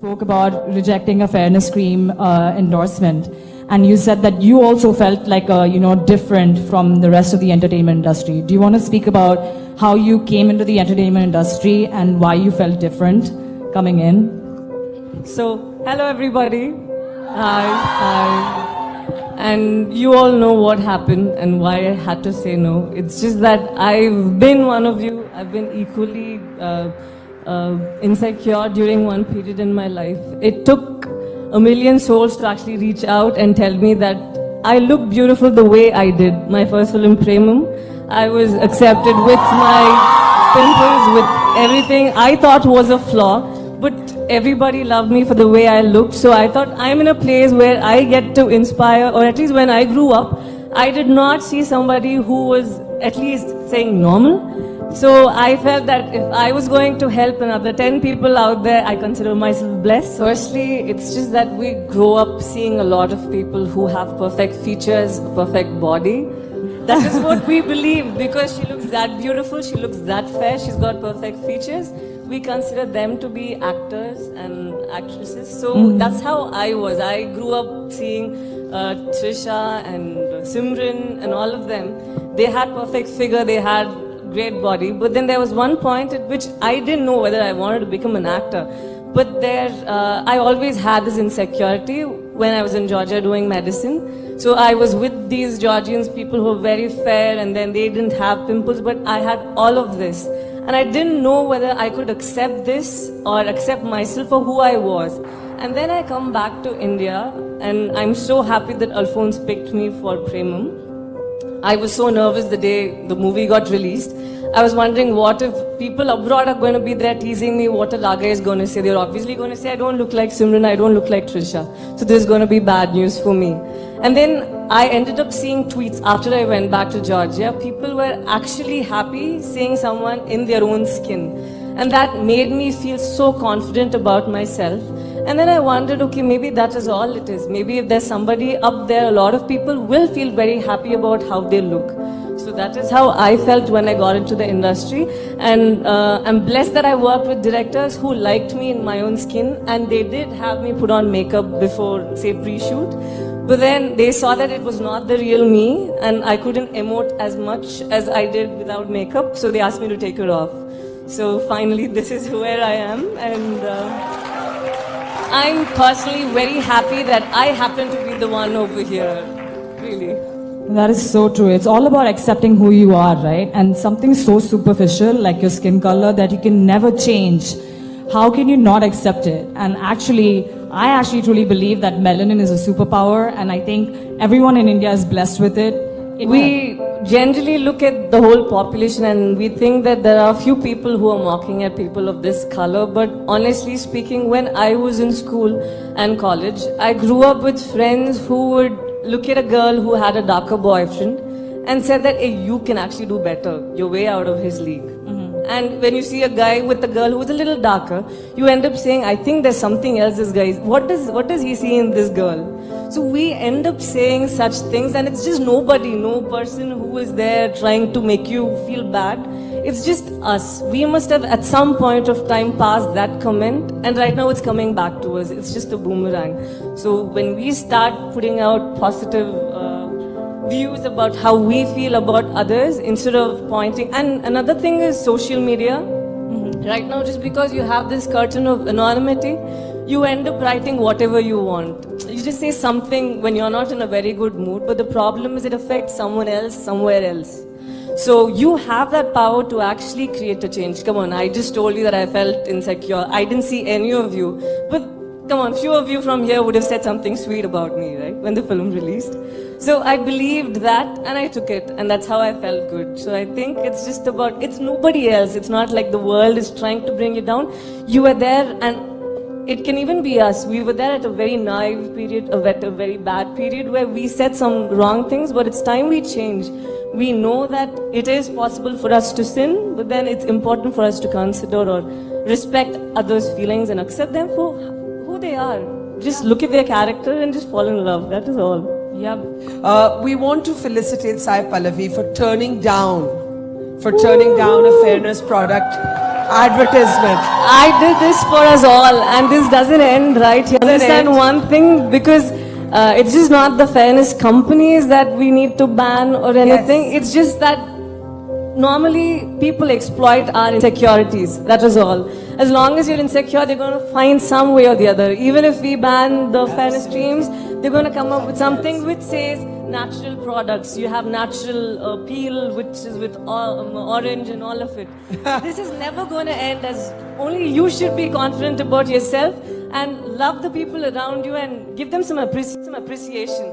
spoke about rejecting a fairness cream endorsement, and you said that you also felt like different from the rest of the entertainment industry. Do you want to speak about how you came into the entertainment industry and why you felt different coming in? So, hello everybody. Hi. And you all know what happened and why I had to say no. It's just that I've been one of you. I've been equally insecure during one period in my life. It took a million souls to actually reach out and tell me that I look beautiful the way I did. My first film, Premam, I was accepted with my pimples, with everything I thought was a flaw. But everybody loved me for the way I looked, so I thought I'm in a place where I get to inspire, or at least when I grew up, I did not see somebody who was at least saying normal. So I felt that if I was going to help another 10 people out there, I consider myself blessed. Firstly, it's just that we grow up seeing a lot of people who have perfect features, perfect body. That is what we believe, because she looks that beautiful, she looks that fair, she's got perfect features. We consider them to be actors and actresses. So that's how I was. I grew up seeing Trisha and Simran and all of them. They had perfect figure, they had great body. But then there was one point at which I didn't know whether I wanted to become an actor. But there, I always had this insecurity when I was in Georgia doing medicine. So I was with these Georgians, people who were very fair, and then they didn't have pimples, but I had all of this. And I didn't know whether I could accept this or accept myself for who I was. And then I come back to India, and I'm so happy that Alphonse picked me for Premam. I was so nervous the day the movie got released. I was wondering, what if people abroad are going to be there teasing me, what Alaga is going to say? They're obviously going to say, I don't look like Simran, I don't look like Trisha. So this is going to be bad news for me. And then I ended up seeing tweets after I went back to Georgia. People were actually happy seeing someone in their own skin. And that made me feel so confident about myself. And then I wondered, okay, maybe that is all it is. Maybe if there's somebody up there, a lot of people will feel very happy about how they look. So that is how I felt when I got into the industry. And I'm blessed that I worked with directors who liked me in my own skin, and they did have me put on makeup before, say, pre-shoot. But then they saw that it was not the real me, and I couldn't emote as much as I did without makeup, so they asked me to take it off. So finally, this is where I am, and I'm personally very happy that I happen to be the one over here, really. That is so true. It's all about accepting who you are, right? And something so superficial like your skin color that you can never change. How can you not accept it? And I actually truly believe that melanin is a superpower, and I think everyone in India is blessed with it. We generally look at the whole population and we think that there are a few people who are mocking at people of this color, but honestly speaking, when I was in school and college, I grew up with friends who would look at a girl who had a darker boyfriend and said that, hey, you can actually do better, you're way out of his league. And when you see a guy with a girl who's a little darker, you end up saying, I think there's something else this guy is. What does he see in this girl? So we end up saying such things, and it's just no person who is there trying to make you feel bad. It's just us. We must have at some point of time passed that comment, and right now it's coming back to us. It's just a boomerang. So when we start putting out positive views about how we feel about others instead of pointing. And another thing is social media. Right now, just because you have this curtain of anonymity, you end up writing whatever you want. You just say something when you're not in a very good mood, but the problem is it affects someone else somewhere else. So you have that power to actually create a change. Come on, I just told you that I felt insecure. I didn't see any of you, but come on, few of you from here would have said something sweet about me, right, when the film released. So I believed that and I took it, and that's how I felt good. So I think it's just about, it's nobody else. It's not like the world is trying to bring you down. You were there, and it can even be us. We were there at a very naive period, at a very bad period where we said some wrong things, but it's time we change. We know that it is possible for us to sin, but then it's important for us to consider or respect others' feelings and accept them for who they are. Just look at their character and just fall in love. That is all. Yeah. We want to felicitate Sai Pallavi for turning down a fairness product advertisement. I did this for us all, and this doesn't end right here. Understand end. one thing, because it's just not the fairness companies that we need to ban or anything. It's just that normally people exploit our insecurities. That is all. As long as you're insecure, they're going to find some way or the other. Even if we ban the fairness streams, they're going to come up with something which says natural products. You have natural peel, which is with orange and all of it. So this is never going to end. As only you should be confident about yourself and love the people around you and give them some appreciation.